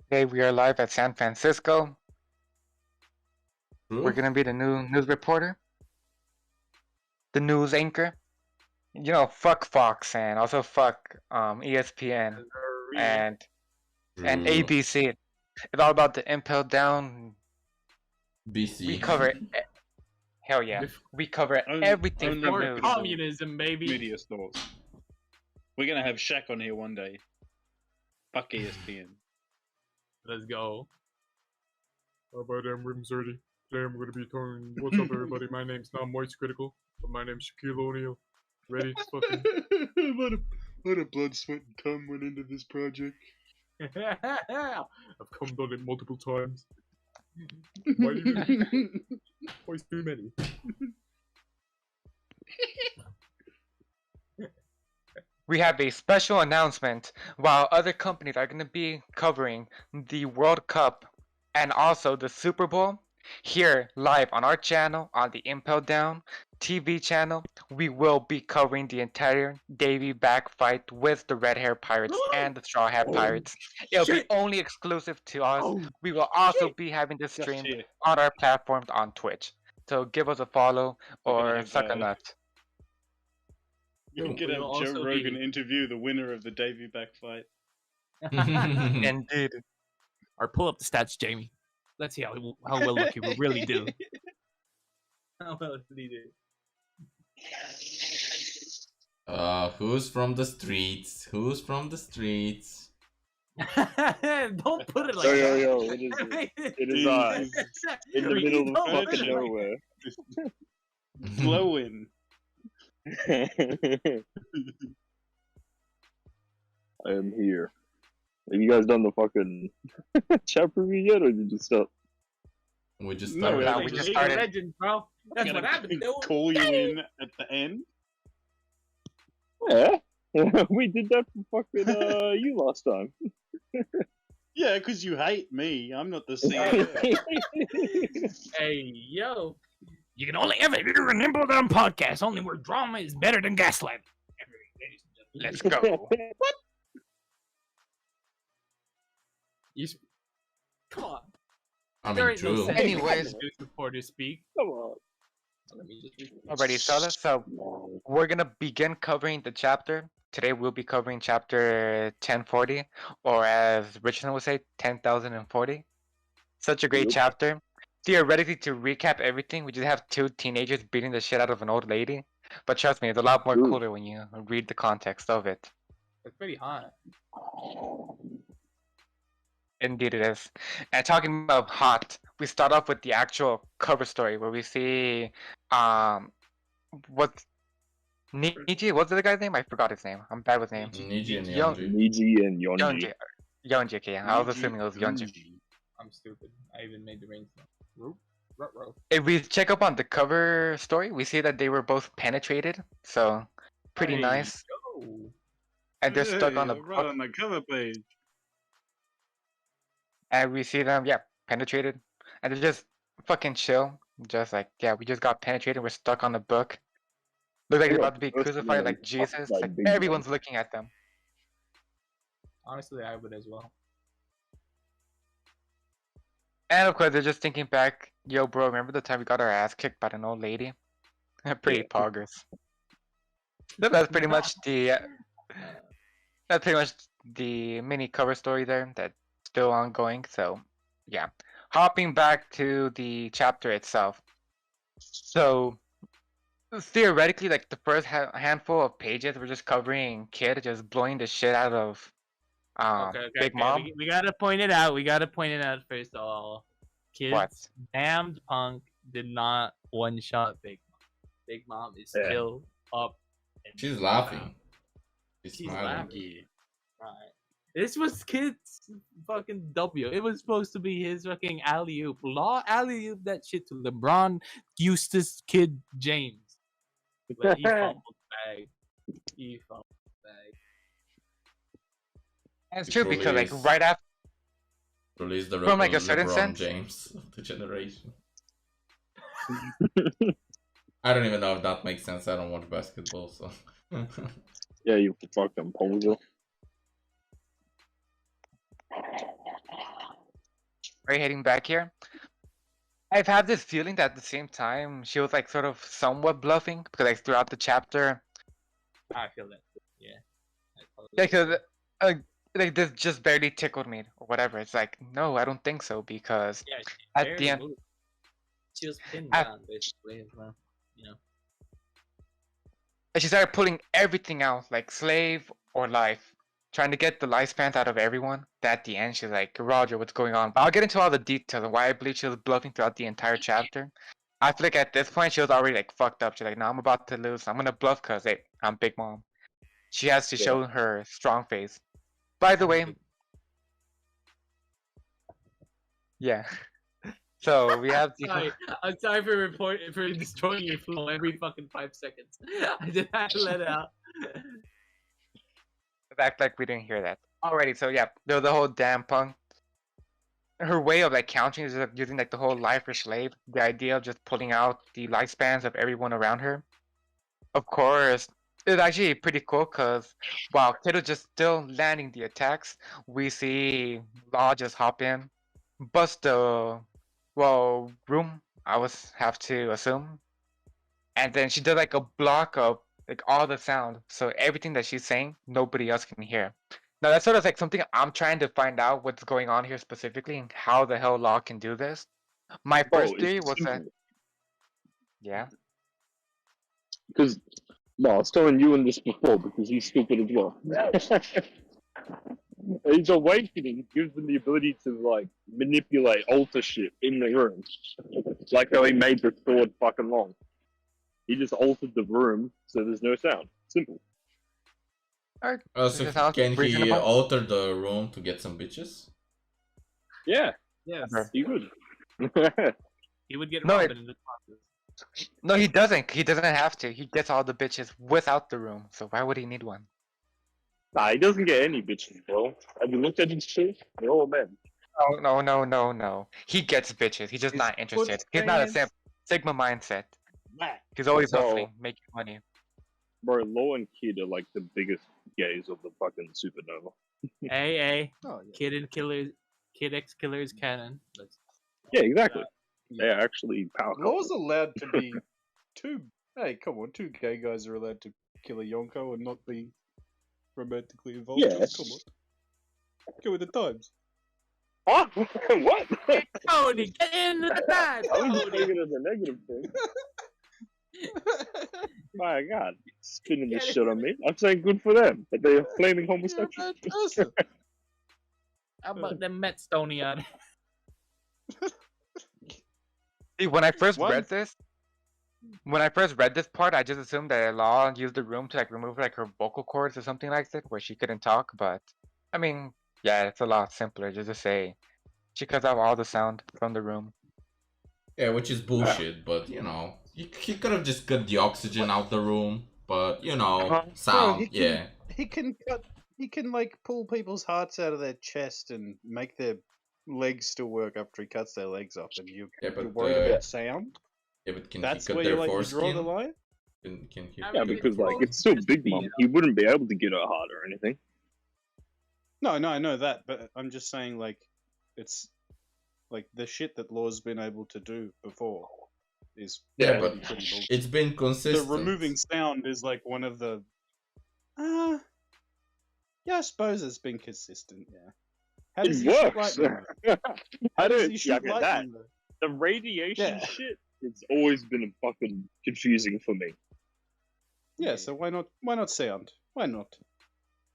Today we are live at San Francisco. We're True. gonna be the new news reporter, the news anchor. You know, fuck Fox and also fuck ESPN and True. ABC. It's all about the Impel down. We BC. cover hell yeah. We cover everything Only from More news. communism, baby. media stores. We're gonna have Shaq on here one day. Fuck ESPN. Let's go. How about Rim30? Today I'm going to be telling what's up, everybody. My name's not Moist Critical, but my name's Shaquille O'Neal. Ready? Fucking. what a blood, sweat, and cum went into this project. I've come done it multiple times. Why do you Twice too many. We have a special announcement. While other companies are going to be covering the World Cup and also the Super Bowl, here live on our channel, on the Impel Down TV channel, we will be covering the entire Davy back fight with the Red Hair Pirates and the Straw Hat Pirates. It'll be only exclusive to us. We will also be having this Just stream here. on our platforms on Twitch. So give us a follow We're gonna or have, suck a nut. We could have will Joe also Rogan be- interview the winner of the Davy back fight. Indeed. Or pull up the stats, Jamie. Let's see how well look you will really do. How well did he do? Who's from the streets? Who's from the streets? Don't put it like Yo, that. it is in the middle of Don't put fucking it like nowhere. Glowing. I am here. Have you guys done the fucking chat preview yet, or did you stop? We just No, started. we just League of started. Legends, bro. That's what I've been doing. Call you in at the end. Yeah, we did that for fucking you last time. Yeah, because you hate me. I'm not the CEO. Hey, yo. You can only ever hear an Impel Down podcast, only where drama is better than gaslighting. Let's go. Come on. I There mean, ain't no true. sense Anyways. in news reporters speak. Come on. Let me just Alrighty, fellas. So we're gonna begin covering the chapter. Today we'll be covering chapter 1040, or as Rchrdsn would say, 10,040. Such a great Yep. chapter. Theoretically, to recap everything, we just have two teenagers beating the shit out of an old lady. But trust me, it's a lot more Ooh. cooler when you read the context of it. It's pretty hot. Indeed it is. And talking about hot, we start off with the actual cover story where we see what's Niji, what's the guy's name? I forgot his name. I'm bad with names. Niji and Yo- Yonji. Niji and Yonji. Yonji. Yonji, okay, yeah. I was assuming it was Yonji. I'm stupid. I even made the rings. Ruh-roh. If we check up on the cover story, we see that they were both penetrated, so pretty Hey, nice. yo. And they're stuck on the right book, on the cover page. and we see them, yeah, penetrated, and they're just fucking chill, just like, yeah, we just got penetrated, we're stuck on the book. Look like they're about to be crucified like Jesus. Like everyone's looking at them. Honestly, I would as well. And of course, they're just thinking back, yo, bro, remember the time we got our ass kicked by an old lady? Pretty poggers. That's pretty much the. That's pretty much the mini cover story there. That's still ongoing. So, yeah. Hopping back to the chapter itself. So, theoretically, like the first handful of pages were just covering Kid just blowing the shit out of Big Mom. We gotta point it out. We gotta point it out first of all. Kids, What? damned punk did not one-shot Big Mom. Big Mom is Yeah. still up. And She's laughing. She's She's smiling. laughing. Right. This was Kid's fucking W. It was supposed to be his fucking alley-oop. Law alley-oop that shit to LeBron, Eustace, Kid, James. But he fumbled the bag. He fumbled the bag. And it's true because, like, Police. right after. Release the From, like, a LeBron certain sense? James of the generation. I don't even know if that makes sense. I don't watch basketball, so. Yeah, you fucking poser. right, heading back here. I've had this feeling that at the same time she was like sort of somewhat bluffing because like throughout the chapter, I feel that. Yeah. yeah, because uh, like this just barely tickled me or whatever. It's like no, I don't think so because Yeah, she at barely the end, moved. She was pinned at- down basically as well. You know. she started pulling everything out like slave or life, trying to get the lifespans out of everyone. Then at the end, she's like, Roger, what's going on? But I'll get into all the details and why I believe she was bluffing throughout the entire chapter. I feel like at this point she was already like fucked up. She's like, no, I'm about to lose. I'm gonna bluff because hey, I'm Big Mom. She has to Yeah. show her strong face. By the way, yeah. So we have the Sorry, I'm sorry for destroying your flow every fucking 5 seconds. I just had to let it out. act like we didn't hear that. Alrighty, so yeah, the whole damn punk. Her way of like counting is like, using like the whole life for slave. The idea of just pulling out the lifespans of everyone around her. Of course, it's actually pretty cool because while Kiddo's just still landing the attacks, we see Law just hop in, bust the room. I was have to assume, and then she did like a block of like all the sound, so everything that she's saying nobody else can hear. Now that's sort of like something I'm trying to find out what's going on here specifically and how the hell Law can do this. My Bro, first theory it's was that simple. yeah. Because, no, I was telling you this before because he's stupid as well. His awakening gives him the ability to like manipulate, alter shit in the room. Like how he made the sword fucking long. He just altered the room so there's no sound. Simple. Alright, So that sounds can he reasonable. alter the room to get some bitches? Yeah, Yes. he would. He would get No, Robin in the process. No, he doesn't. He doesn't have to. He gets all the bitches without the room. So why would he need one? Nah, he doesn't get any bitches, bro. Have you looked at his shit? They're all men. No. He gets bitches. He's just His not interested. foot He's not a stands- Sigma mindset. Mac. He's always Bro. hustling, making money. Bro, Law and Kid are like the biggest gays of the fucking supernova. Hey, Oh, yeah. Kid X Killer's canon. Let's Yeah, exactly. Yeah. They're actually power Law's couples. allowed to be two. Hey, come on, two gay guys are allowed to kill a Yonko and not be romantically involved. Yeah. Come on, go with the times. Huh? What? Cody, get into the time. I was just thinking of the negative thing. My God, spinning this shit on me. I'm saying good for them, but they're flaming You're a homosexual. bad person. How about them Metstonian? See, when I first One- read this part, I just assumed that Law used the room to like remove like her vocal cords or something like that, where she couldn't talk. But I mean, yeah, it's a lot simpler just to say she cuts out all the sound from the room. Yeah, which is bullshit, but you know, he could have just got the oxygen out the room, but you know, sound, he yeah. He can like pull people's hearts out of their chest and make their legs still work after he cuts their legs off, and you're but, worried about sound. Yeah, but can That's he cut where their you like you draw the foreskin? line. Can he? I Yeah, mean, because like it's it's still just Big be, Mom. He wouldn't be able to get her heart or anything. No, I know that, but I'm just saying like it's like the shit that Law's been able to do before is Yeah, pretty but bullshit. it's been The consistent. removing sound is like one of the. Yeah, I suppose it's been consistent. Yeah. How does he It shoot works. lightning? I How does don't he yeah, shoot get that. lightning? The radiation Yeah. shit. It's always been fucking confusing for me. Yeah, so why not sound? Why not?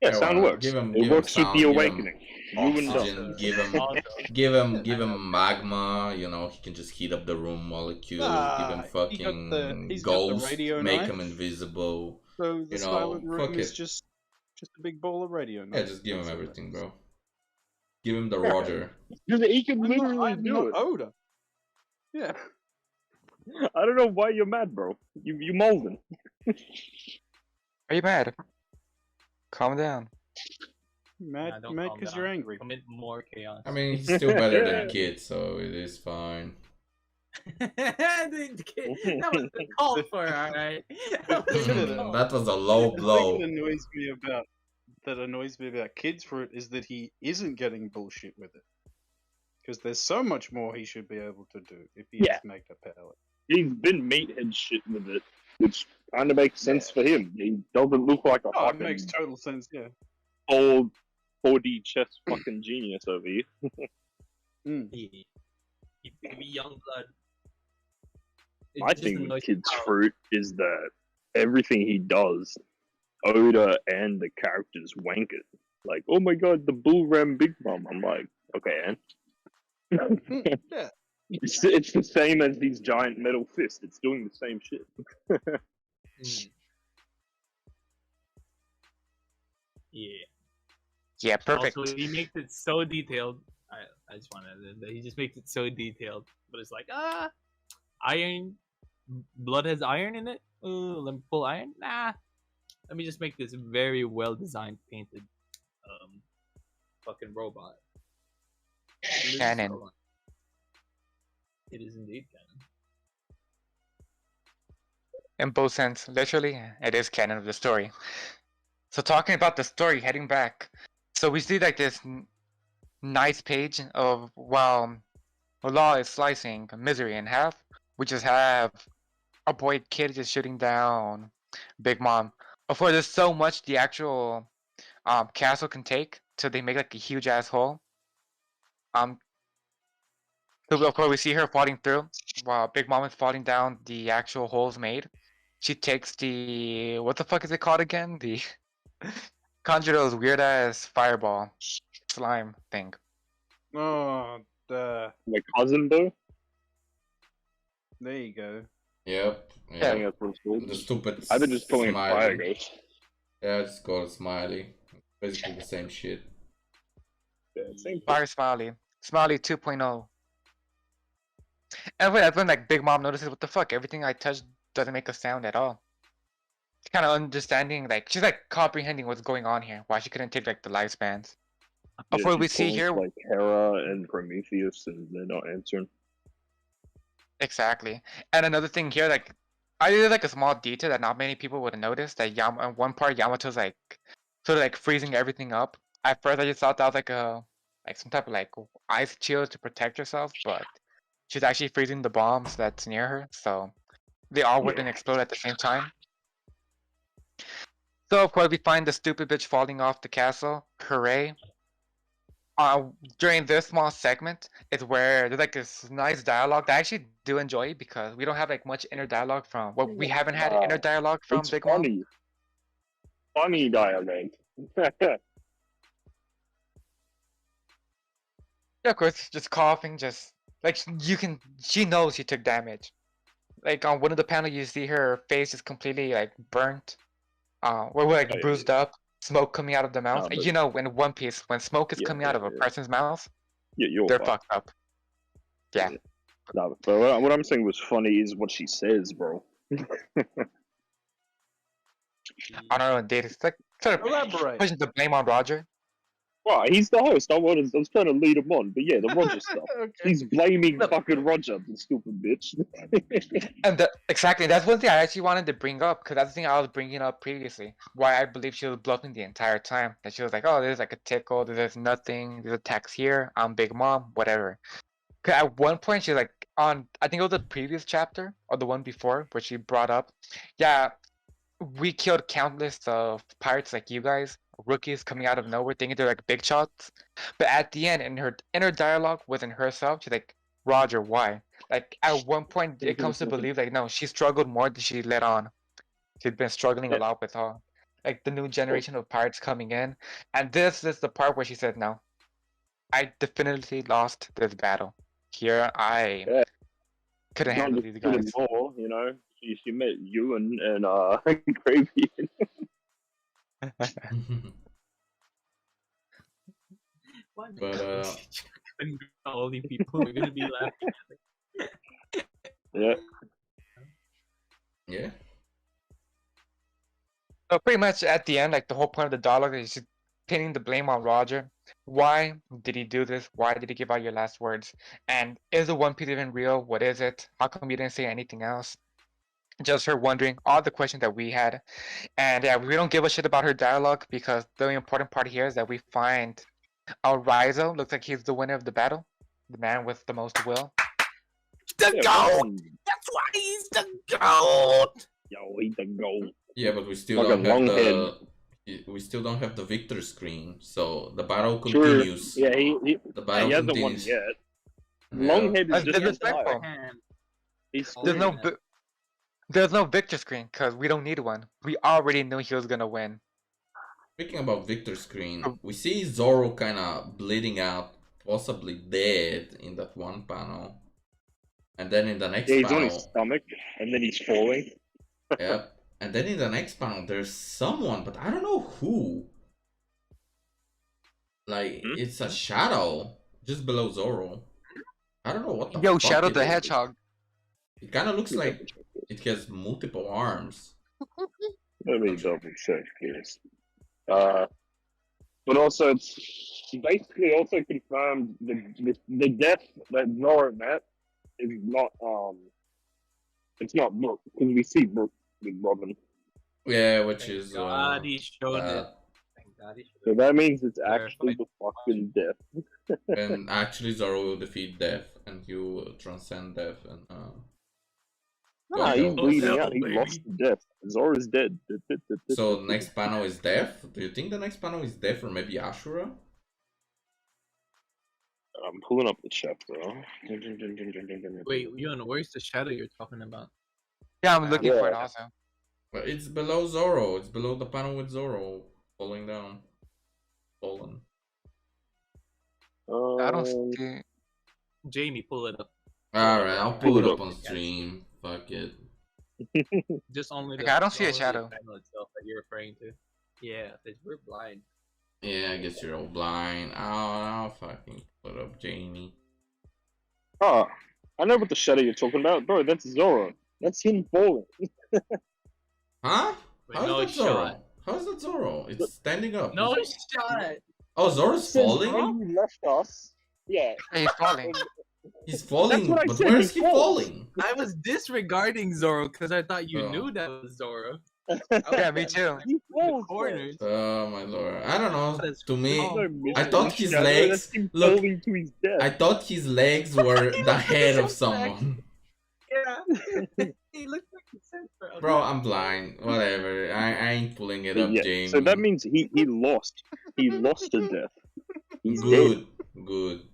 Yeah, Yeah, sound well, works. give him It works with sound, the give him awakening. Ruined Oxygen, up. give him Also, give him magma, you know, he can just heat up the room molecules, give him Ah, fucking he's got the ghosts, radio make knife. him invisible. So the You know, silent room fuck is it. just a big ball of radio. Yeah, knife. just give him That's all everything, that is. bro. Give him the Yeah. Roger. Because he can I'm literally not do it. Oda. Yeah. I don't know why you're mad, bro. You molding. Are you mad? Calm down. Mad don't calm because down. you're angry. Commit more chaos. I mean, he's still better than Kid, so it is fine. that was the call for, alright. That was a low The blow. thing that annoys me about Kid's Fruit is that he isn't getting bullshit with it. Because there's so much more he should be able to do if he Yeah. has Magna Power. He's been meathead shit with it, which kind of makes sense for him. He doesn't look like a Oh, it fucking makes total sense, yeah. old 4D chess fucking genius over here. He could be young blood. It My just thing with annoys Kid's how- Fruit is that everything he does, Oda and the characters wank it. Like, oh my god, the bull ram Big Mom. I'm like, okay, and Yeah. it's the same as these giant metal fists. It's doing the same shit. Mm. Yeah. Yeah, perfect. Also, he makes it so detailed. I just wanted to, he just makes it so detailed, but it's like iron, blood has iron in it. Let me pull iron. Nah, let me just make this very well designed, painted, fucking robot. It is Canon. so- It is indeed canon. In both sense, literally, it is canon of the story. So talking about the story, heading back, so we see like this nice page of while Law is slicing Misery in half, we just have a boy Kid just shooting down Big Mom. Of course, there's so much the actual castle can take, so they make like a huge ass hole. So of course we see her falling through while Big Mom is falling down the actual holes made. She takes the what the fuck is it called again? The Conjuro's weird ass fireball slime thing. Oh, My cousin, though? there you go. Yep. I Yeah. think that's what it's called. The stupid. I've been just calling it smiley. Fire Ghost. Yeah, it's called Smiley. Basically the same shit. Yeah, same thing. Fire Smiley. Smiley 2.0. And when like Big Mom notices what the fuck, everything I touch doesn't make a sound at all. She's kind of understanding, like she's like comprehending what's going on here. Why she couldn't take like the lifespans. Of Yeah, course we she's see calling here like Hera and Prometheus, and they're not answering. exactly. And another thing here, like I did like a small detail that not many people would have noticed. That one part Yamato's like sort of like freezing everything up. At first I just thought that was like some type of like ice shield to protect herself, but she's actually freezing the bombs that's near her, so they all wouldn't explode at the same time. So of course we find the stupid bitch falling off the castle. Hooray. During this small segment is where there's like this nice dialogue that I actually do enjoy because we don't have like much inner dialogue from we haven't had inner dialogue from It's Big Mom. funny. Funny dialogue. Yeah, of course, just coughing, just like she knows she took damage. Like on one of the panels you see her face is completely like burnt. Or like Oh, yeah, bruised up, smoke coming out of the mouth. but- You know, in One Piece, when smoke is Yeah, coming out of a yeah. person's mouth, Yeah, you're they're fucked. fucked up. Yeah. No, but what I'm saying was funny is what she says, bro. I don't know, dude. It's like sort of Elaborate. pushing the blame on Roger. Well, he's the host. I was trying to lead him on, but yeah, the Roger stuff. Okay. He's blaming fucking Roger, the stupid bitch. And exactly, that's one thing I actually wanted to bring up because that's the thing I was bringing up previously. Why I believe she was bluffing the entire time. That she was like, "Oh, there's like a tickle. There's nothing. There's attacks here. I'm Big Mom. Whatever." 'Cause at one point she's like on, I think it was the previous chapter or the one before where she brought up, "Yeah, we killed countless of pirates like you guys, rookies coming out of nowhere thinking they're like big shots." But at the end, in her inner dialogue within herself, she's like, "Roger, why?" Like at one point, it comes to believe like no, she struggled more than she let on. She's been struggling a lot with all like the new generation of pirates coming in, and this is the part where she said, "No, I definitively lost this battle. Here, I Yeah. couldn't Not handle just these good guys." more, you know. She met Yuen and Gravy. What? But, Only people are gonna be laughing. Yeah. yeah. So pretty much at the end, like the whole point of the dialogue is just pinning the blame on Roger. Why did he do this? Why did he give out your last words? And is the One Piece even real? What is it? How come you didn't say anything else? Just her wondering all the questions that we had. And yeah, we don't give a shit about her dialogue because the important part here is that we find Rizzo looks like he's the winner of the battle. the man with the most will. The Yeah, goat. fucking- That's why he's the goat. Yo, eat the gold. Yeah, but we still Fucking don't have long we still don't have the victor screen, so the battle True. continues. Yeah, The battle he hasn't won continues. yet. Yeah. Longhead is That's just disrespectful. tired. He's There's no, screwed. there's no victor screen because we don't need one. We already knew he was gonna win. Speaking about victor screen, Oh. we see Zoro kind of bleeding out, possibly dead in that one panel, and then in the next Yeah, he's on his panel, stomach, and then he's falling. yeah, and then in the next panel, there's someone, but I don't know who. Like it's a shadow just below Zoro. I don't know what the Yo, fuck Shadow it the is. Hedgehog. It kind of looks like it has multiple arms. Let me double check this. But also, it's basically also confirmed the death that Zoro met is not it's not Brook, because we see Brook with Robin. Yeah, which Thank is God he showed it. bad. Thank God he So showed it. that means it's Verified. actually the fucking death. And actually Zoro will defeat death and you will transcend death and Nah, he's go. bleeding out. He baby. lost to death. Zoro's dead. So next panel is death? Do you think the next panel is death or maybe Ashura? I'm pulling up the chapter. Wait, Yuen, where's the shadow you're talking about? Yeah, I'm looking for it Yeah. also. Well, it's below Zoro. It's below the panel with Zoro falling down. Fallen. I don't see. Jamie, pull it up. Alright, I'll pull it up on Yes. stream. Fuck it. Just only Okay, I don't see a only the shadow. panel itself that you're referring to. Yeah, 'cause we're blind. Yeah, I guess you're all blind. I'll fucking pull it up, Jamie. Oh, I know what the shadow you're talking about, bro. That's Zoro. That's him falling. Huh? Wait, How no is that Zoro? shot. How is that Zoro? It's standing up. No shot. Oh, Zoro's Says falling? when you left us. Yeah. Hey, he's falling. He's falling, what I but said, where he is he falls. falling? I was disregarding Zoro because I thought you Oh. knew that was Zoro. Yeah, me too. He The falls. corners. Oh my lord. I don't know. That's To me, wrong. I thought his Shadow, legs- That's him look, falling to his death. I thought his legs were the head of someone. Yeah. He looks like a centaur. Bro, I'm blind. Whatever. I ain't pulling it up, Yeah, Jamie. so that means he lost. He lost to death. He's Good. Good.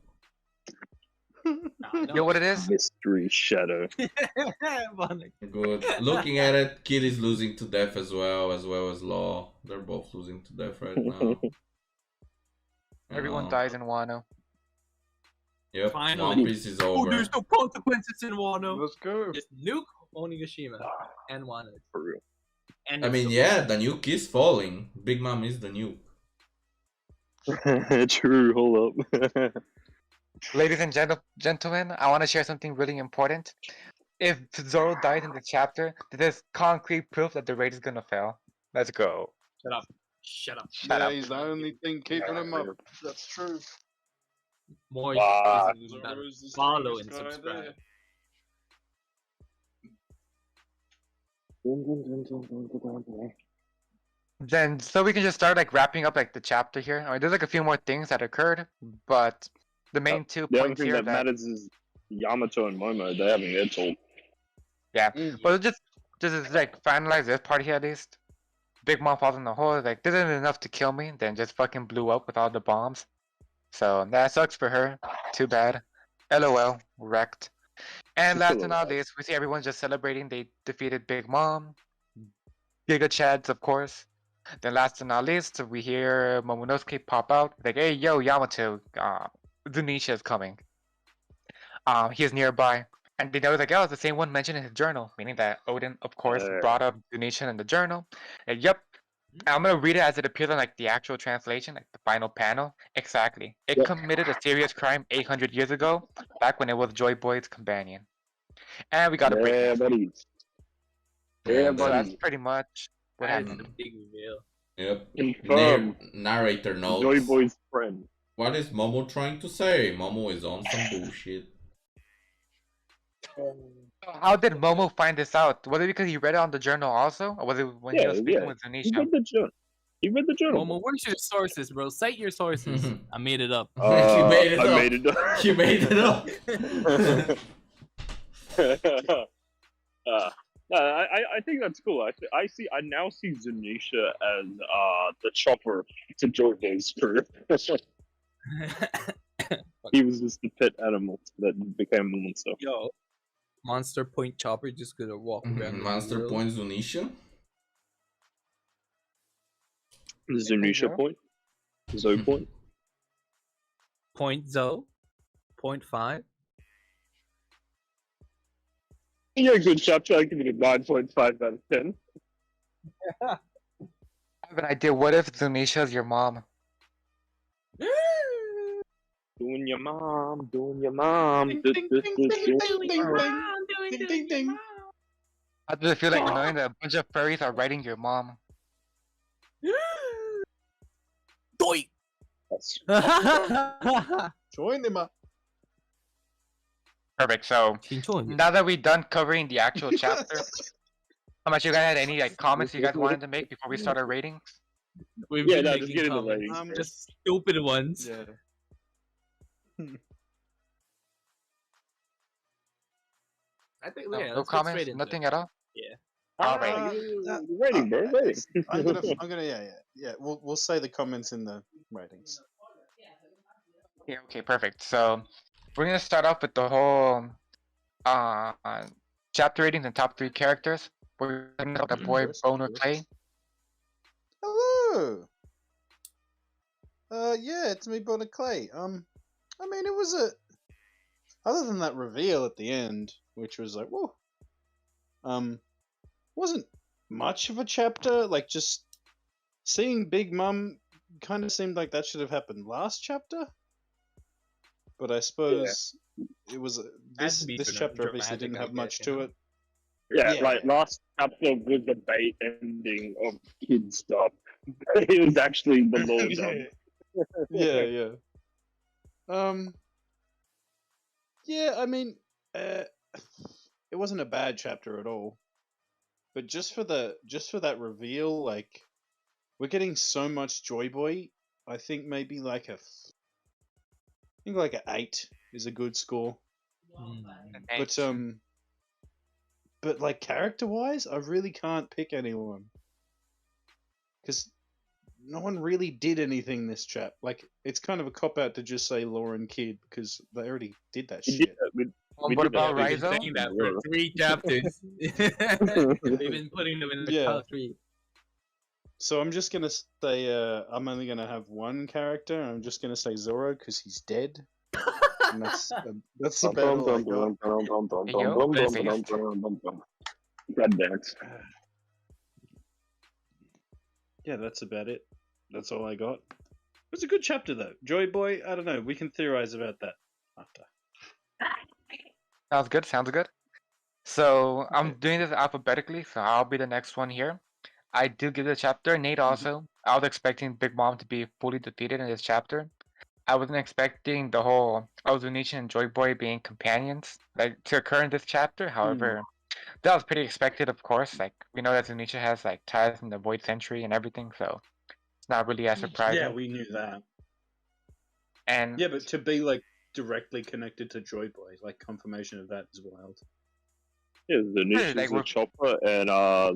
You know what it is? dead. Mystery shadow. Bonar. Good. Looking at it, Kid is losing to death as well as Law. They're both losing to death right now. Everyone Oh. dies in Wano. Yep. Finally. One Piece is Oh, over. there's no consequences in Wano. Let's go. Just nuke Onigashima and Wano. For real. And I mean, yeah, the nuke is falling. Big Mom is the nuke. True, hold up. Ladies and gentlemen, I want to share something really important. If Zoro dies in the chapter, this is concrete proof that the raid is gonna fail. Let's go. Shut up. Shut up. Shut yeah, up. he's the only thing keeping him up. That's true. More Wow. reasons about Zoro's the follow and strongest guy subscribe. there. Then, so we can just start like wrapping up like the chapter here. I mean, there's like a few more things that occurred, but the main 2 The only points thing here that matters is Yamato and Momo. They're having their talk. but just like finalize this part here at least. Big Mom falls in the hole. Like, this isn't enough to kill me. Then just fucking blew up with all the bombs. So that sucks for her. Too bad. LOL. Wrecked. And last but not least, we see everyone just celebrating. They defeated Big Mom. Giga Chads, of course. Then last but not least, we hear Momonosuke pop out. Like, hey, yo, Yamato. Zunesha is coming. He is nearby. And they know like, oh, it's the same one mentioned in his journal, meaning that Odin, of course, brought up Zunesha in the journal. And yep, I'm gonna read it as it appears on like the actual translation, like the final panel. Exactly. It committed a serious crime 800 years ago, back when it was Joy Boy's companion. And we got a break. Yeah, next. buddy. Yeah, Yeah, So buddy. that's pretty much what That is happened. the big reveal. Yep. Confirm. Narrator notes. Joy Boy's friend. What is Momo trying to say? Momo is on some bullshit. How did Momo find this out? Was it because he read it on the journal also? Or was it when he was speaking with He Zunesha? read the journal. You read the journal. Momo, where's your sources, bro? Cite your sources. I made it up. You made it I up. made it up. You made it up. I think that's cool. I now see Zunesha as the chopper to Jojo's crew. He was just the pet animal that became a monster. Yo, Monster Point Chopper just gonna walk around. Monster Point Zunesha. Zunesha Point, Zoe Point. Point Zo. 0.5. You're a good chapter. I'll give it a 9.5 out of 10. I have an idea. What if Zunesha's your mom? Doing your mom, doing your mom. Ding, ding, ding, ding, ding, ding, ding, ding, ding. How does it feel like knowing that a bunch of furries are writing your mom? Doink! Join them up. Perfect. So Enjoy. now that we're done covering the actual chapter, how much you guys had any like comments you guys wanted to make before we start our ratings? We've Yeah, been no, making just get in the comments. ratings first. Just stupid ones. Yeah. I think No, yeah, no let's get comments, straight into nothing it. at all. Yeah. Alright. Rating, bro, rating. I'm gonna, yeah. We'll say the comments in the ratings. Yeah, okay, perfect. So we're gonna start off with the whole uh chapter ratings and top 3 characters. We're gonna know the boy First, Bonar first. Clay. Hello. Yeah, it's me, Bonar Clay. I mean, it was other than that reveal at the end, which was like, whoa. Wasn't much of a chapter. Like, just seeing Big Mum kind of seemed like that should have happened last chapter. But I suppose it was this chapter obviously didn't have much to it. Yeah, Yeah. like last chapter was the bait ending of kid stuff. It was actually the Lord done. Yeah. Yeah, I mean, it wasn't a bad chapter at all. But just for that reveal, like, we're getting so much Joy Boy. I think maybe like an 8 is a good score. But like character wise, I really can't pick anyone because no one really did anything this chap. Like, it's kind of a cop out to just say Laura and Kid because they already did that shit. What about We've been Raizo? saying that for 3 chapters. We've been putting them in the top 3. So I'm just gonna say I'm only gonna have one character. I'm just gonna say Zoro because he's dead. And that's about all I got. God dance. Yeah, that's about it. That's all I got. It was a good chapter though. Joy Boy, I don't know. We can theorize about that after. Sounds good. So I'm doing this alphabetically, so I'll be the next one here. I do give the chapter. Nate also. I was expecting Big Mom to be fully defeated in this chapter. I wasn't expecting the whole Zunesha and Joy Boy being companions like to occur in this chapter. However, that was pretty expected, of course. Like, we know that Zunesha has like ties in the Void Century and everything, so it's not really as surprising. Yeah, we knew that. And Yeah, but to be like directly connected to Joy Boy, like confirmation of that is wild. Yeah, the Zunesha's like, the chopper, and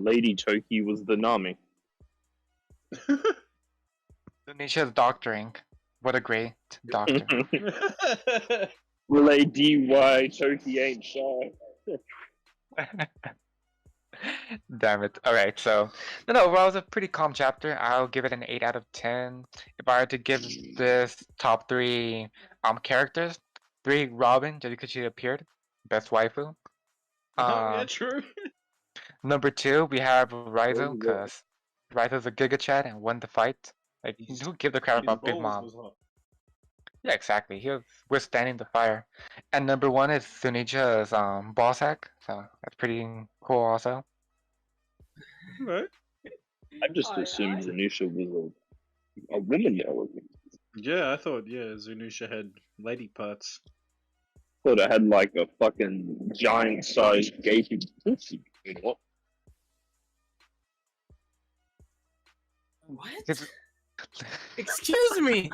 Lady Toki was the Nami. Zunesha's doctoring. What a great doctor. Lady Toki ain't shy. Damn it. Alright, so no, overall it was a pretty calm chapter. I'll give it an 8 out of 10. If I were to give this top 3 characters, 3 Robin, just because she appeared, best waifu. Yeah, true. Number 2 we have Raizo, because Raizo's a Giga Chad and won the fight. Like, who give the crap about Big Mom? Yeah, exactly. He was withstanding the fire. And number 1 is Zunesha's boss hack, so that's pretty cool also. Right. I just assumed Zunesha was a woman now. Yeah, I thought Zunesha had lady parts. Thought I had like a fucking giant-sized gaping pussy. You know what? What? It's- Excuse me.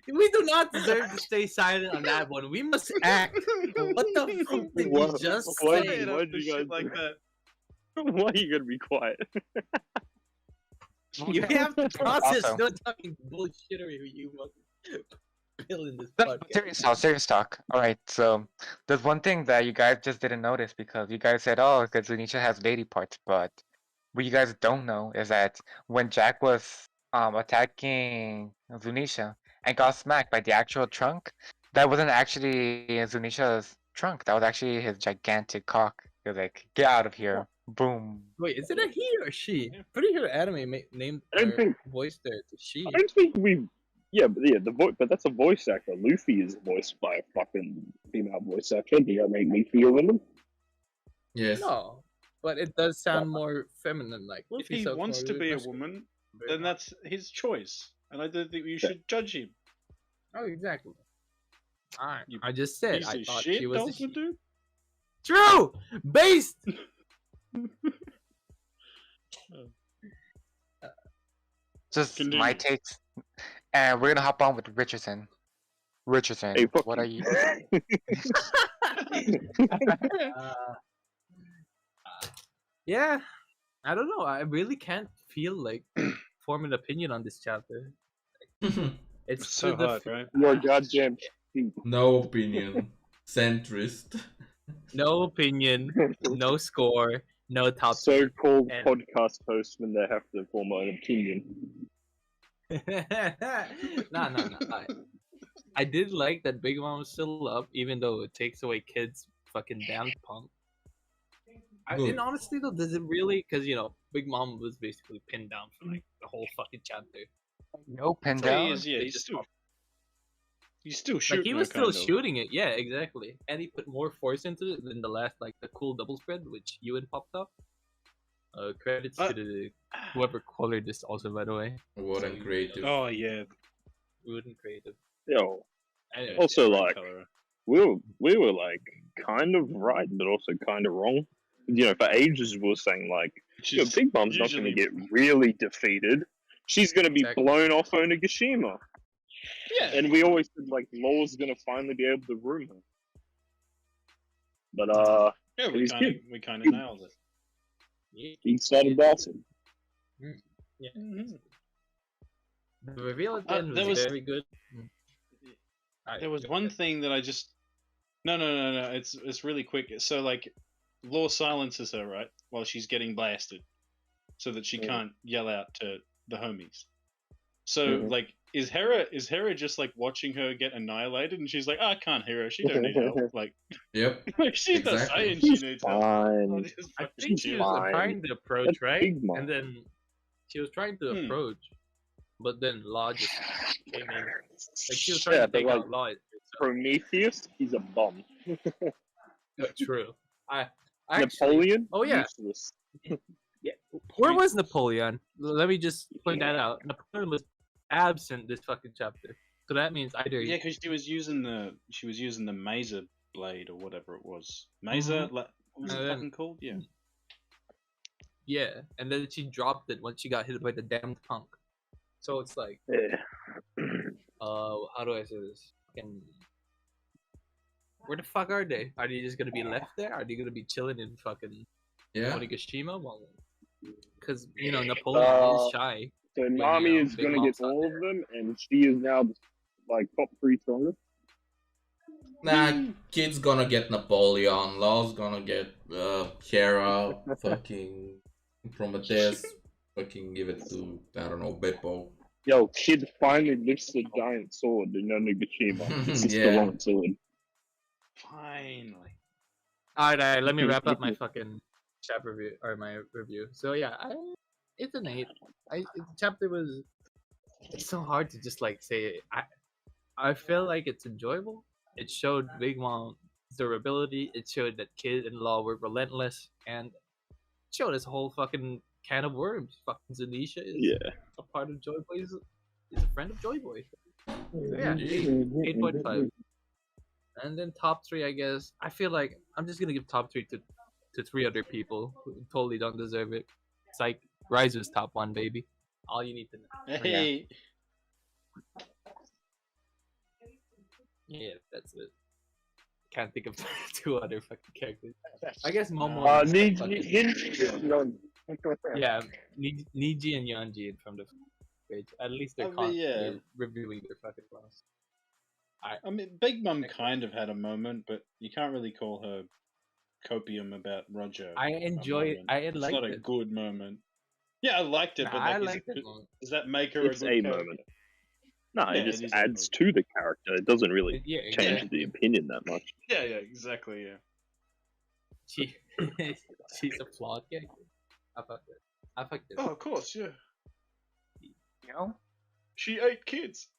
We do not deserve to stay silent on that one. We must act. What the fuck did What? you just Why- say? why Why'd do you shit guys- like that? Why are you gonna be quiet? You have to process Also- no talking bullshittery you fucking pill in this No, podcast. serious talk. All right, so there's one thing that you guys just didn't notice because you guys said, "Oh, because Zunesha has lady parts," but what you guys don't know is that when Jack was attacking Zunesha and got smacked by the actual trunk, that wasn't actually Zunesha's trunk. That was actually his gigantic cock. He was like, "Get out of here!" Boom. Wait, is it a he or she? Pretty sure anime named I don't or think- voiced there to she. I don't think we. Yeah, the voice, but that's a voice actor. Luffy is voiced by a fucking female voice actor. Do you make me feel women? Yes. No, but it does sound more feminine. Like Well, if if he saw wants to Korea, be a that's woman, very then hot. that's his choice, and I don't think you should judge him. Oh, exactly. Alright, You I just said Piece I of thought shit, she was a Dolphin she. Dude. True, based. Just Continue. my takes, and we're gonna hop on with Richardson. Richardson, Hey, fuck what you. are you? Uh, yeah, I don't know. I really can't feel like form an opinion on this chapter. It's So to the hard, right? You're a goddamn. No opinion. Centrist. no opinion, no score, no top. three. So-called And- podcast host when they have to form an opinion. No. I did like that Big Mom was still up, even though it takes away kids' fucking damn punk. Good. And honestly, though, does it really? Because Big Mom was basically pinned down for like the whole fucking chapter. No pin Yeah, he down. is, yeah, They he's just still, popped- he's still shooting. Like he her, was still kind of. shooting it, yeah, exactly. And he put more force into it than the last, like the cool double spread, which Yuen popped up. Credits to the whoever colored this, also, by the way. What and creative. Oh yeah. Wooden creative. Yo, Anyway, Also, Great like, colour. we were like kind of right, but also kind of wrong. For ages we were saying like, Which yo, is Big Mom's not going to usually- get really defeated. She's going to be Exactly. blown off Onigashima. Yeah. And we always said like Law's going to finally be able to room her. But Yeah, he's good. we kind of nailed it. he started dancing. Mhm. The reveal at the end there was was- very good. Alright, There was go one ahead. thing that I just no. It's really quick. So like, Law silences her right while she's getting blasted, so that she Yeah. can't yell out to the homies. So Mhm. like, is Hera just like watching her get annihilated, and she's like, I can't hear her. She don't need help. Like, Yep. she's not Exactly. saying she She's needs help. fine. Just I fucking think she chill. was fine. trying to approach, That's right? Big Mom. And then she was trying to Hmm. approach, but then Law just came in. Like she was trying Yeah, to but, take like, out Law. Prometheus, he's a bum. True. I actually. Napoleon, Oh, yeah. useless. Yeah. Where was Napoleon? Let me just point that out. Napoleon was absent this fucking chapter. So that means either Yeah, because she was using the Mazer blade or whatever it was. Mazer, what was it And then- fucking called? Yeah. yeah, and then she dropped it once she got hit by the damned punk. So it's like, Yeah. how do I say this? Fucking, where the fuck are they? Are they just gonna be left there? Are they gonna be chilling in fucking Yeah. Onigashima? Well, because Napoleon is shy. So you Nami know, is Big going to Mom's get not all of them, and she is now like top 3 strongest. Nah, kid's gonna get Napoleon. Law's gonna get Hera. Fucking Prometheus. Fucking give it to, I don't know, Beppo. Yo, kid finally lifts the giant sword in Onigashima. It's just the Yeah. wrong sword. Finally. Alright, let me wrap up my fucking chapter review or my review. So yeah, it's an 8. The chapter was. It's so hard to just like say it. I feel like it's enjoyable. It showed Big Mom's durability. It showed that Kid and Law were relentless, and it showed us a whole fucking can of worms. Fucking Zunesha is Yeah. a part of Joy Boy. Is a friend of Joy Boy. So yeah, 8.5. And then top 3, I guess. I feel like I'm just gonna give top 3 to 3 other people who totally don't deserve it. It's like Rise was top 1, baby. All you need to know. Hey. Yeah, that's it. Can't think of 2 other fucking characters. I guess Momo. Yeah, Niji and Yanji from the page. At least they're, I mean, yeah. they're reviewing their fucking class. I mean, Big Mom kind of had a moment, but you can't really call her copium about Roger. I enjoy it. I It's liked not a it. good moment. Yeah, I liked it, Nah, but I like, liked it. does that make her It's a a good character? moment. No, Yeah, it just it is a adds moment. to the character. It doesn't really Yeah, change exactly. the opinion that much. Yeah, exactly, yeah. She, she's a flawed character. I fucked it. I fucked it. Oh, of course, yeah. You know? She ate kids.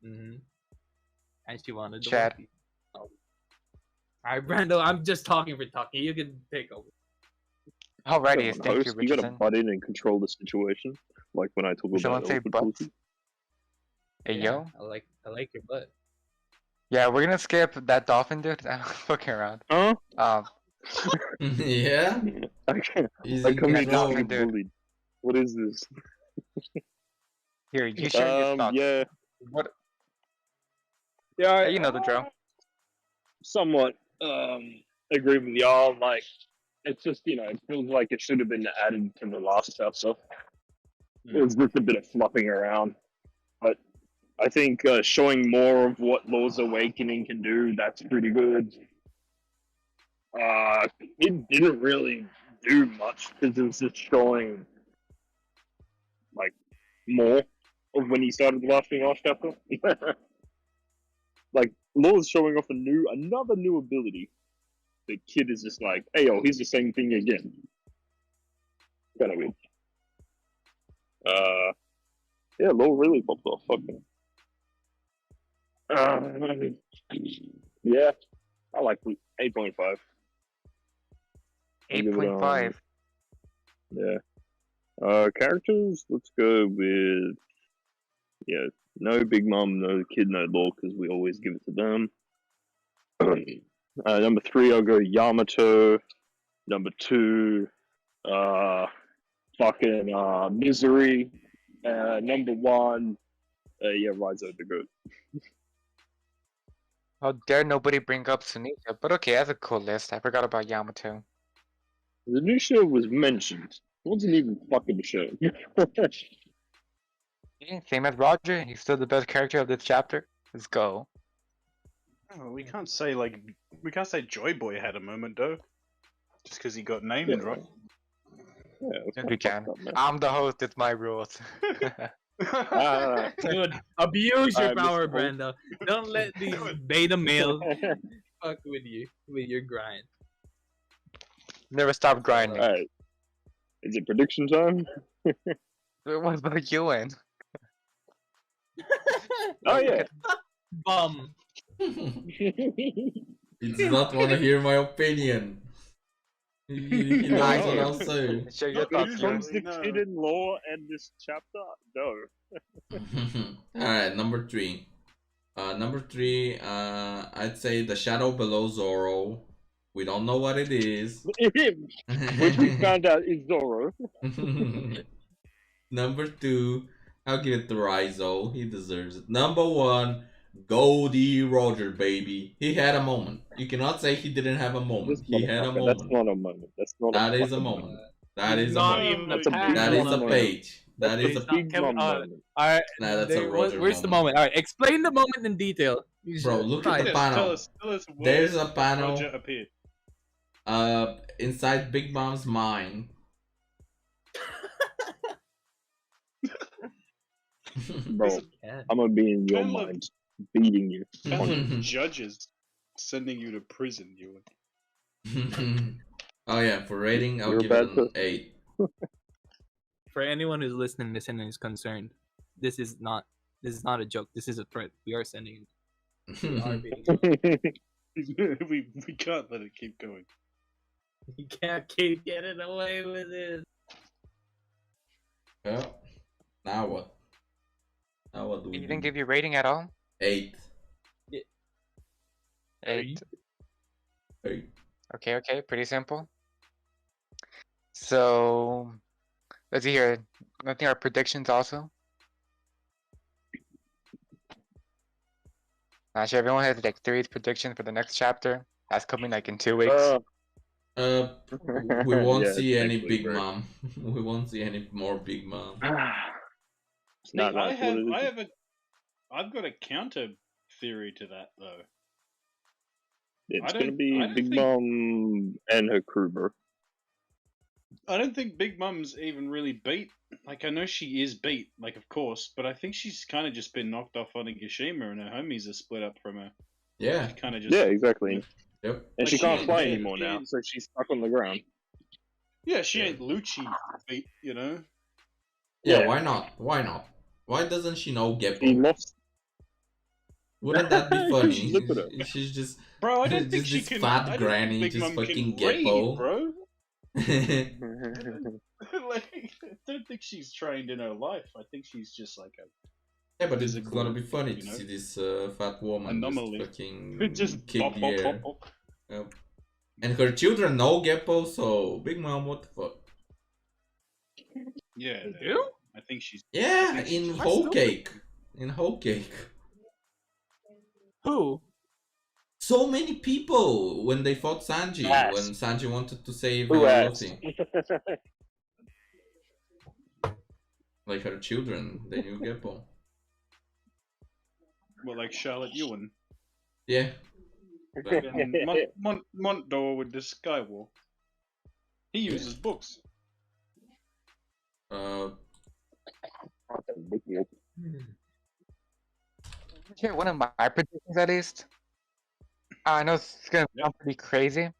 Mm-hmm. And she wanted the Chad. One Piece. Oh. Alright, Brando, I'm just talking for talking. You can take over. Alrighty, Come on, thank you, host, you gotta Richardson. butt in and control the situation. Like when I talk Did someone about say elephant butts? pussy. Hey, Yeah, yo? I like your butt. Yeah, we're gonna skip that dolphin dude. I'm fucking around. Huh? Yeah? I can't. He's I in come here control. just to get Dude. bullied. What is this? Here, you share your thoughts. Yeah. What? Yeah, You know the drill. Somewhat agree with y'all. Like, it's just, it feels like it should have been added to the last chapter. It was just a bit of fluffing around. But I think showing more of what Law's Awakening can do, that's pretty good. It didn't really do much because it was just showing, like, more of when he started laughing last chapter. Like, Law's showing off another new ability. The kid is just like, hey, yo, here's the same thing again. Kind of weird. Yeah, Law really popped off. Fucking. Yeah, I like 8.5. 8.5. Yeah. Characters, let's go with, no Big Mom, no Kid, no Law, because we always give it to them. Number 3, I'll go Yamato. Number 2, Misery. Number 1, Rchrdsn the Goat. How dare nobody bring up Zunesha? But okay, that's a cool list. I forgot about Yamato. The new show was mentioned. It wasn't even fucking a show. Yeah, same as Roger. He's still the best character of this chapter. Let's go. Oh, we can't say Joy Boy had a moment though, just because he got named right. Yeah, Yes, we can. I'm the host. It's my rules. Dude, abuse your Mr. power, Holt. Brando. Don't let these beta males fuck with you with your grind. Never stop grinding. Alright. Is it prediction time? What about Yuen? Oh, yeah. Bum. He does not want to hear my opinion. He knows what I'll say. Share your Not thoughts, usually. Yuen. Comes the No. kid in law and this chapter? No. Alright, number 3. Number 3, I'd say The Shadow Below Zoro. We don't know what it is. Him, which we found out is Zoro. Number 2, I'll give it to Raizo. He deserves it. Number 1, Goldie Roger, baby. He had a moment. You cannot say he didn't have a moment. This He had a motherfucker, That's moment. not a moment. That's not That is a fucking moment. That is a Not moment. even That's a a pack. big That is a moment. page. That That's is a a big Can we- mom moment. Alright, Nah, that's a Roger where's the moment. moment? Alright, explain the moment in detail. Bro, look at the Yes, panel. tell us where There's a panel Roger appeared. inside Big Mom's mind. Bro, I'm gonna be in your Kind of- mind, beating you. Judges sending you to prison, Ewan. Oh yeah, for rating, I'll You're a give bad it an person. 8. For anyone who's listening and is concerned, this is not a joke. This is a threat. We are sending. We are being. we can't let it keep going. You can't keep getting away with it. Well, now what? Now what do we You do? didn't give your rating at all? 8. 8. 8. Okay, pretty simple. So, Let's see here. I think our predictions also. Actually, everyone has like 3 predictions for the next chapter. That's coming like in 2 weeks. We won't Yeah, see it's any next week, Big bro. Mom. We won't see any more Big Mom. It's not I like what it have is. I've got a counter theory to that though. It's I gonna don't- be I don't Big think- Mom and her crew, bro. I don't think Big Mum's even really beat. Like I know she is beat, like of course, but I think she's kind of just been knocked off on Onigashima, and her homies are split up from her. Yeah. She kind of just Yeah, exactly. Yep. And Like, she she can't ain't fly dead, anymore she now, ain't- so she's stuck on the ground. yeah, she Yeah. ain't Lucci beat, you know. Yeah, Yeah. why not? Why not? Why doesn't she know She Geppo? lost. Wouldn't that be funny? Look at her. She's just Bro, I don't think just she this can. fat I don't granny think Big just Mum fucking can read, Geppo. bro. Yeah, Like, I don't think she's trained in her life. I think she's just like a but it's Physical, gonna be funny you to know? see this fat woman Anomaly. just fucking just kick pop, the pop, air. pop, pop. Yep. And her children know Geppo, so Big Mom, what the fuck? Yeah, They do? I think she's. Yeah, think in she's- Whole Cake. In Whole Cake. Who? So many people when they fought Sanji, Yes. when Sanji wanted to save Who asked? Luffy. Like her children, they knew Geppo. Well, like Charlotte Yuen. Yeah. But- And Montdor with the Skywalk. He uses books. Here, one of my predictions at least. I know it's gonna sound pretty crazy.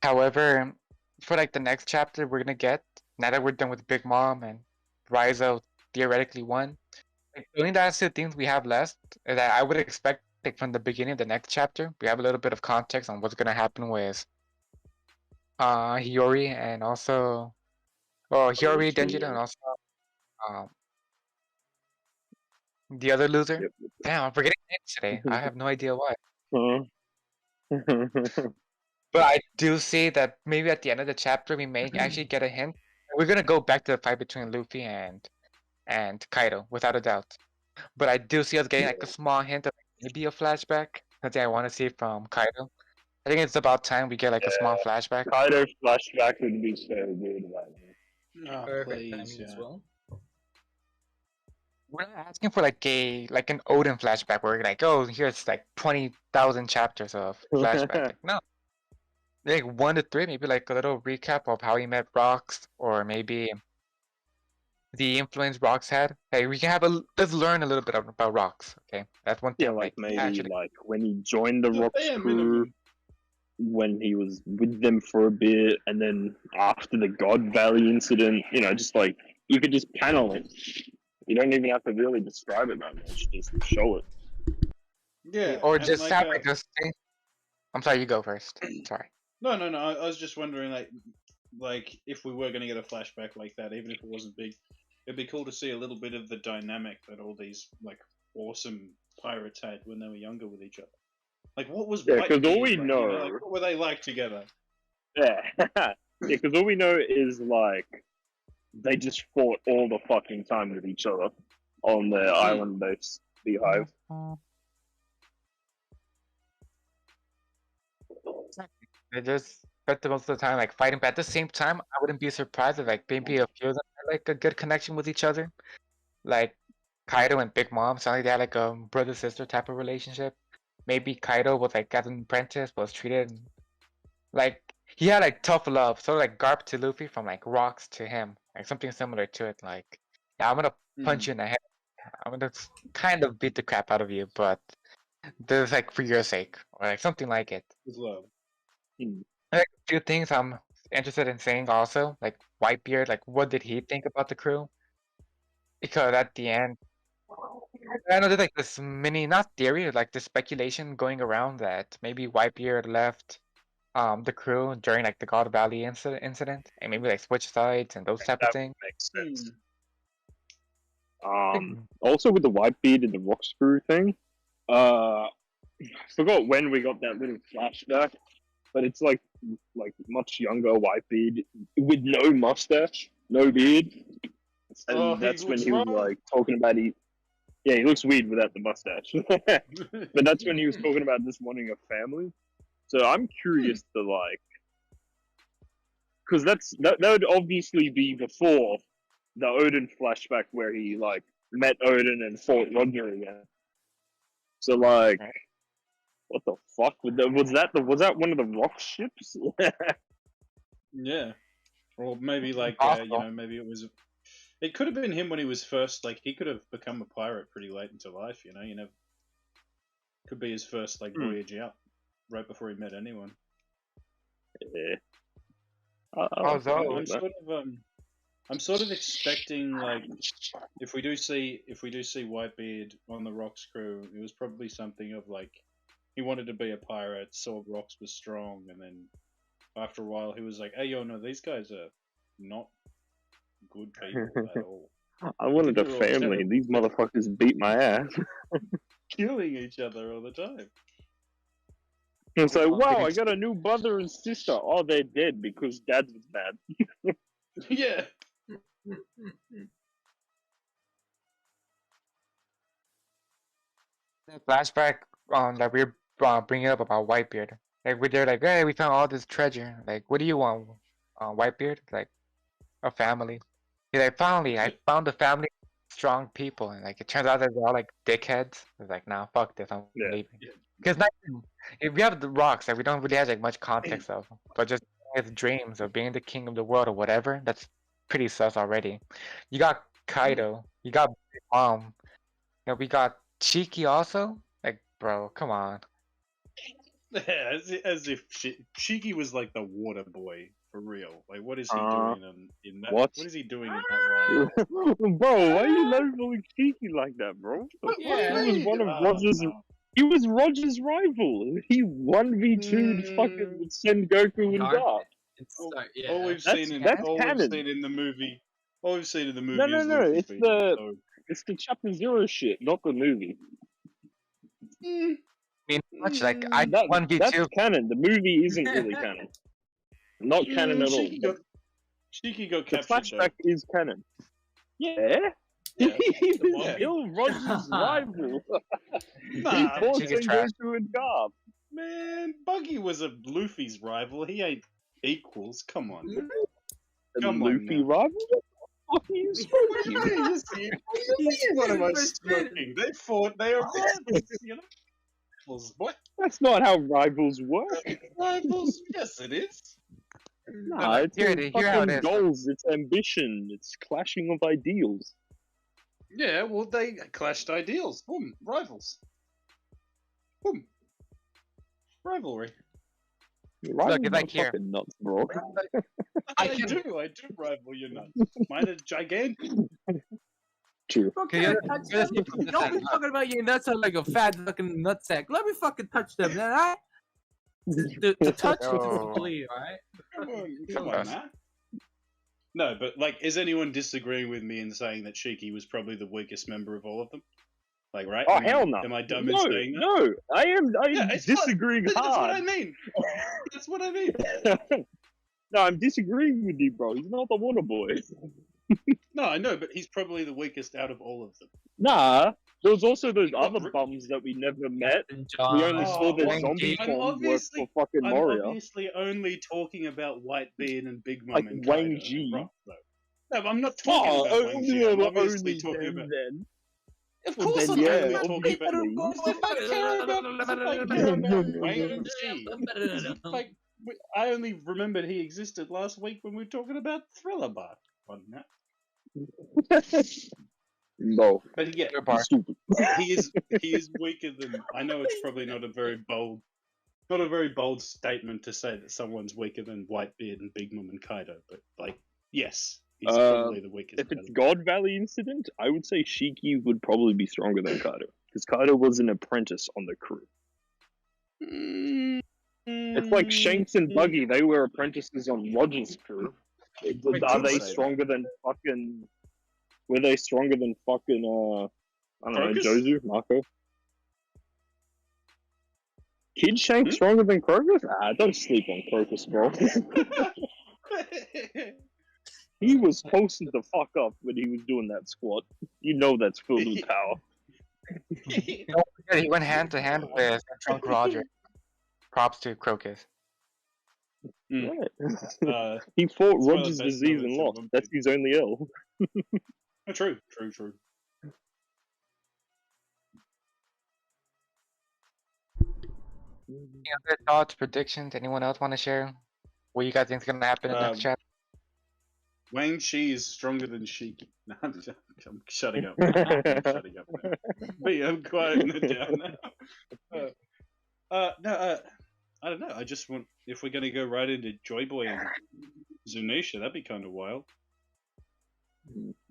However, for like the next chapter we're gonna get, now that we're done with Big Mom and Rizzo theoretically won, like, the only last 2 things we have left is that I would expect like from the beginning of the next chapter, we have a little bit of context on what's gonna happen with Hiyori and also Hiyori, Denjiro, and also um the other loser. Yep. Damn, I'm forgetting names today. I have no idea why. Huh? But I do see that maybe at the end of the chapter we may actually get a hint. We're gonna go back to the fight between Luffy and Kaido, without a doubt. But I do see us getting like a small hint of maybe a flashback. Something I want to see from Kaido. I think it's about time we get like a small flashback. Kaido flashback would be so good. Oh, Perfect please, timing as yeah. well. We're not asking for like an Odin flashback where we're like, oh, here's like 20,000 chapters of flashback. Like, no. Like 1 to 3, maybe like a little recap of how he met Rocks, or maybe the influence Rocks had. Hey, we can have let's learn a little bit about Rocks. Okay, that's one thing. Yeah, like maybe actually, like when he joined the The Rocks bare crew, minimum. when he was with them for a bit, and then after the God Valley incident, you know, just like you could just panel it. You don't even have to really describe it that much; just show it. Yeah. or and just like, have like this thing. I'm sorry, you go first. Sorry. No. I was just wondering, like if we were gonna get a flashback like that, even if it wasn't big, it'd be cool to see a little bit of the dynamic that all these like awesome pirates had when they were younger with each other. Like, what was Yeah, 'cause all Whitebeard we like, know- like, what were they like together? Yeah, yeah. Because all we know is like they just fought all the fucking time with each other on their island base beehive. They just spent the most of the time like fighting, but at the same time, I wouldn't be surprised if like maybe a few of them had like a good connection with each other. Like Kaido and Big Mom sound like they had like a brother sister type of relationship. Maybe Kaido was like as an apprentice was treated like he had like tough love, sort of like Garp to Luffy from like Rocks to him, like something similar to it. Like, yeah, I'm gonna punch you in the head. I'm gonna kind of beat the crap out of you, but there's like for your sake, or like something like it. With love. Like a few things I'm interested in saying also, like Whitebeard, like what did he think about the crew? Because at the end, I know there's like this mini, not theory, like the speculation going around that maybe Whitebeard left the crew during like the God Valley incident, and maybe like switch sides and those type of That things. makes Hmm. sense. Also with the Whitebeard and the Rocks crew thing, I forgot when we got that little flashback, but it's like much younger Whitebeard with no mustache, no beard. And Oh, he that's when looks he was wrong. like talking about Yeah, he looks weird without the mustache. But that's when he was talking about just wanting a family. So I'm curious to like, because that would obviously be before the Odin flashback where he like met Odin and fought Roger again. So like, Right. what the fuck? Was that one of the rock ships? Yeah. Or maybe like Possible. maybe it could have been him when he was first like he could have become a pirate pretty late into life, you know, could be his first like voyage out right before he met anyone. Yeah. Although, I'm sort of expecting like if we do see Whitebeard on the Rocks crew, it was probably something of like he wanted to be a pirate, saw Rocks was strong, and then after a while he was like, "Hey, yo, no, these guys are not good people at all. I wanted a They're all family. terrible. These motherfuckers beat my ass. Killing each other all the time." It's like, wow, I got a new brother and sister. Oh, they're dead because dad was bad. Yeah. the flashback that we're bringing up about Whitebeard. Like, they're like, hey, we found all this treasure. Like, what do you want, Whitebeard? Like, a family. He's like, finally, I found a family of strong people. And, like, it turns out that they're all, like, dickheads. It's like, nah, fuck this, I'm Yeah. leaving. Because if we have the rocks, like, we don't really have, like, much context of. But just his dreams of being the king of the world or whatever, that's pretty sus already. You got Kaido. You got Big Mom. You know, we got Cheeky also. Like, bro, come on. Yeah, as if Shiki was like the water boy for real. Like, what is he doing in that? What? What is he doing in that role? Bro, why are you leveling cheeky like that, bro? Yeah. He was one of Roger's. He was Roger's rival. He 1v2'd fucking with Sengoku and Dark. Garp. Yeah. All we've That's- seen in that's all we've canon. seen in the movie. All we've seen in the movie No, is no, Luffy it's feeding, the- It's the Chapter Zero shit, not the movie. Mm, I mean, much like I That's 1v2. canon. The movie isn't really canon. Not canon at all. Shiki got The captured. flashback is canon. Yeah. Yeah. He was Yeah. still Roger's rival. He Nah, fought Chicken trash. Sengoku and Garp. Man, Buggy was a Luffy's rival. He ain't equals. Come on. The Come on Luffy now. rival? What are you smoking? What am I smoking? They fought. They are rivals. You know, rivals. What That's not how rivals work. rivals? Yes, it is. Nah, it's Here how it fucking is. goals, it's ambition, it's clashing of ideals. Yeah, well, they clashed ideals. Boom, rivals. Boom, rivalry. Rivals it's are like here. fucking nuts, bro. I do rival you nuts. Mine are gigantic. True. Okay, don't be talking about your nuts are like a fat fucking nutsack. Let me fucking touch them, then I. The touch is Oh. bleed, alright? Come on, man. No, but like, is anyone disagreeing with me in saying that Shiki was probably the weakest member of all of them? Like, right? Oh, hell no. Am I dumb No, in saying that? no, I am Yeah, it's disagreeing That's what I hard. mean. That's what I mean. No, I'm disagreeing with you, bro. He's not the water boy. No, I know, but he's probably the weakest out of all of them. Nah, there was also those What, other Ri- bums that we never met. John. We only saw their Wang zombie Ji. I'm form work obviously- for fucking I'm Moria. obviously only talking about Whitebeard and Big Mom Like and Wang Kaido Ji. and Rock, though. No, but I'm not talking about Wang Ji. I'm obviously talking about. then. Of Well, course, then, I'm yeah, only talking obviously. about. As if I care about Wang Ji. As if, like, I only remembered he existed last week when we were talking about Thriller Bar. No, But yeah, Your bar. stupid. he is weaker than. I know it's probably not a very bold statement to say that someone's weaker than Whitebeard and Big Mom and Kaido, but like, yes, he's probably the weakest. If it's God Valley incident, I would say Shiki would probably be stronger than Kaido. Because Kaido was an apprentice on the crew. It's like Shanks and Buggy, they were apprentices on Roger's crew. Are they stronger than fucking... Were they stronger than fucking, I don't Crocus? know, Jozu, Marco? Kid Shank stronger than Crocus? Ah, don't sleep on Crocus, bro. He was posted the fuck up when he was doing that squat. You know that's filled with power. Don't forget, he went hand to hand with Drunk Roger. Props to Crocus. Mm. Right. He fought one of the Roger's best disease and moments in lost. One That's Piece. his only L. True. Any other thoughts, predictions? Anyone else want to share? What you guys think is gonna happen in the next chapter? Wang Chi is stronger than Shiki. No, I'm shutting up. I'm shutting up. But yeah, I'm quieting it down now. I don't know. I just want, if we're gonna go right into Joy Boy and Zunesha, that'd be kind of wild.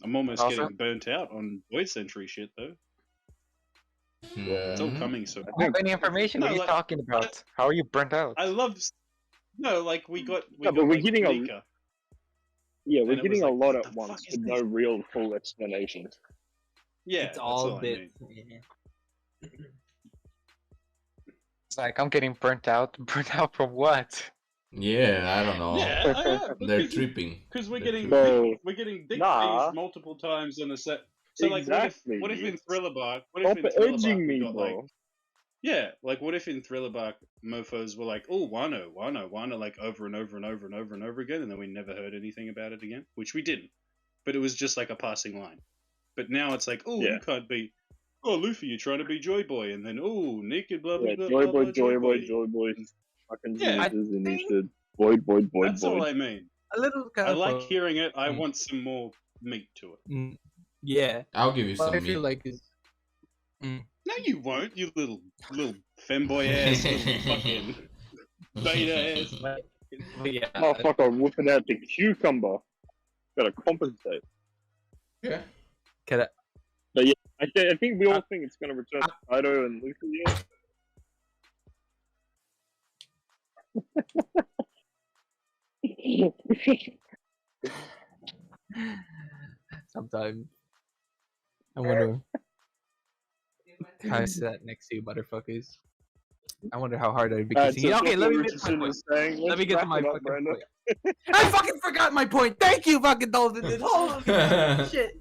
I'm almost Also- getting burnt out on Void Century shit though. It's all coming soon. I don't have any information. What are you talking about? How are you burnt out? I love. No, like we got but like, we're getting Nika. Yeah, we're And it getting was a like, lot what at the once fuck is with no real full explanation. Yeah, It's that's all I bits. mean. It's like I'm getting burnt out. Burnt out from what? Yeah, I don't know. Yeah, They're tripping. because we're They're getting tripping. we're getting dick Nah. teased multiple times in a set. So like, Exactly. what if in Thriller Bark? What Stop if in Thriller edging Bark we me, got bro. like, yeah, like what if in Thriller Bark mofo's were like, oh, Wano, like over and over and over and over and over again, and then we never heard anything about it again, which we didn't. But it was just like a passing line. But now it's like, oh, Yeah. you can't be. Oh, Luffy, you're trying to be Joy Boy, and then oh, naked, blah blah Yeah, blah. Joy blah, Boy, blah, Joy Boy, fucking Yeah, Jesus, and he said, Void, Void, Void, That's all Void. I mean. A little I like careful. hearing it. I want some more meat to it. Yeah. I'll give you But some I feel meat. like it's. No, you won't. You little femboy ass, little fucking beta ass. But yeah. Motherfucker whipping out the cucumber. Gotta compensate. Yeah. Can I- I think we all think it's gonna return to Kaido and Luffy. Yeah. Sometimes I wonder how I sat next to you, motherfuckers. I wonder how hard I'd be kissing you. so Okay, let what me get to my Richardson point. was saying. Let Let's me get to wrap my it up, fucking Brando. point. I fucking forgot my point. Thank you, fucking Dolphin. Holy shit.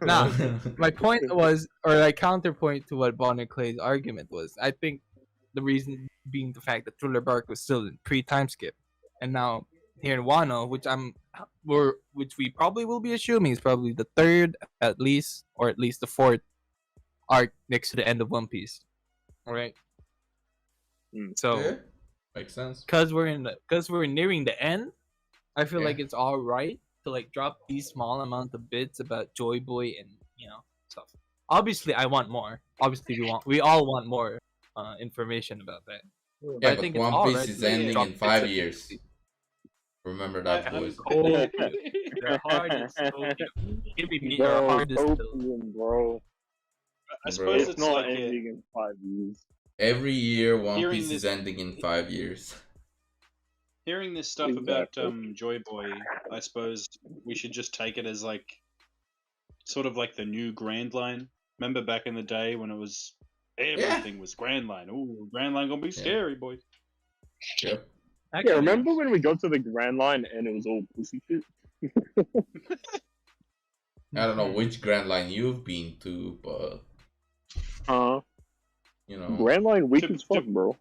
Nah, my point was, or like counterpoint to what Bonar Clay's argument was. I think the reason being the fact that Thriller Bark was still in pre-time skip, and now here in Wano, which we probably will be assuming is probably the third at least, or at least the fourth arc next to the end of One Piece. All right. So, Yeah, makes sense. because we're nearing the end, I feel Yeah. like it's all right to like drop these small amount of bits about Joy Boy and stuff. Obviously, I want more. Obviously, we all want more information about that. Yeah, I but think it's One all Piece right is to ending drop in bits 5 of years. it. Remember that, I'm boys. Oh, the hardest. Give me the Bro, hardest. opium, bro. I suppose It's it's not like ending in 5 years. Every year, One Hearing Piece is this- ending in 5 years. hearing this stuff Exactly. about Joy Boy. I suppose we should just take it as like sort of like the new Grand Line. Remember back in the day when it was everything was Grand Line. Ooh, Grand Line gonna be scary, boy. Yep. Yeah, remember when we got to the Grand Line and it was all pussy shit? I don't know which Grand Line you've been to, but you know. Grand Line weak To- as fuck, bro.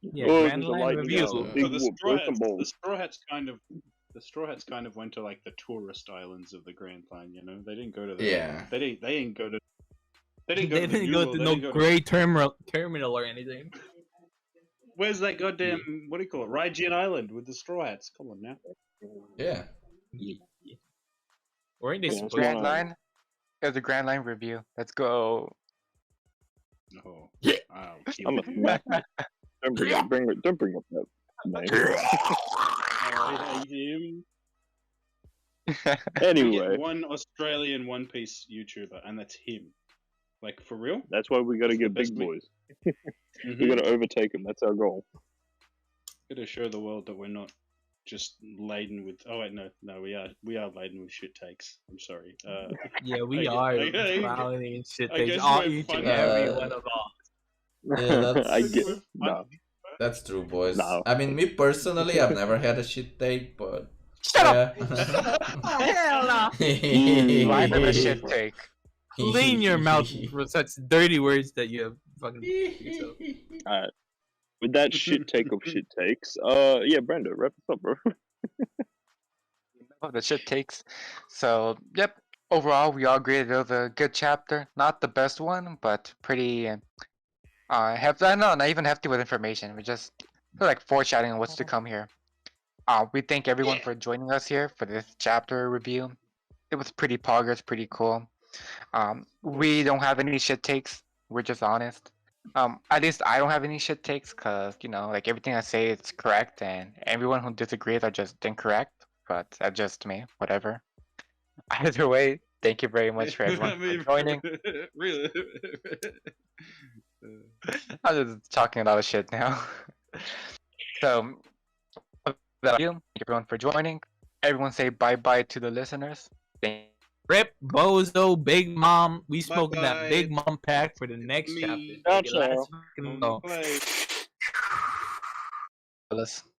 Yeah, Oh, Grand there's a Line light review. now. So Big the whoop, Straw broken Hats, balls. the Straw Hats kind of went to like the tourist islands of the Grand Line. You know, they didn't go to the. Yeah. They didn't go to. They didn't go They to the didn't New go World, to they no didn't go to- gray terminal or anything. Where's that goddamn what do you call it? Rchrdsn Island with the Straw Hats. Come on now. Yeah. Weren't they Yeah, supposed Grand to? Line? There's the Grand Line review. Let's go. Oh, Yeah. I'll kill I'm a you. smack. Don't bring up that name. I hate him. We Anyway, get one Australian One Piece YouTuber, and that's him. Like for real. that's why we gotta That's the get best big we- boys. Mhm. We gotta overtake them. That's our goal. Gotta show the world that we're not just laden with. Oh wait, no, we are laden with shit takes. I'm sorry. Yeah, we I are guess- I- drowning in shit. I Takes guess all we're each and fun- every Uh, one of us. Yeah, that's, I get. We're No. that's true, boys. No. I mean, me personally, I've never had a shit take, but Shut up! Yeah. Hell no! Line of a shit take. Clean your mouth for such dirty words that you have fucking yourself. Alright. With that shit take of shit takes, yeah, Brando, wrap us up, bro. Of the shit takes. So, yep. Overall, we all agreed it was a good chapter. Not the best one, but pretty. Hefty. No, not even hefty with information. We just feel like foreshadowing what's to come here. We thank everyone for joining us here for this chapter review. It was pretty poggers, pretty cool. We don't have any shit takes. We're just honest. At least I don't have any shit takes because, you know, like everything I say is correct and everyone who disagrees are just incorrect. But that's just me, whatever. Either way, thank you very much for everyone for joining. Really? I'm just talking a lot of shit now. So, thank you everyone for joining. Everyone say bye-bye to the listeners. Thank Rip, Bozo, Big Mom. We smoking that Bye-bye. Big Mom pack for the next Me. chapter. Ciao, Take your last ciao. fucking go. Bye. you.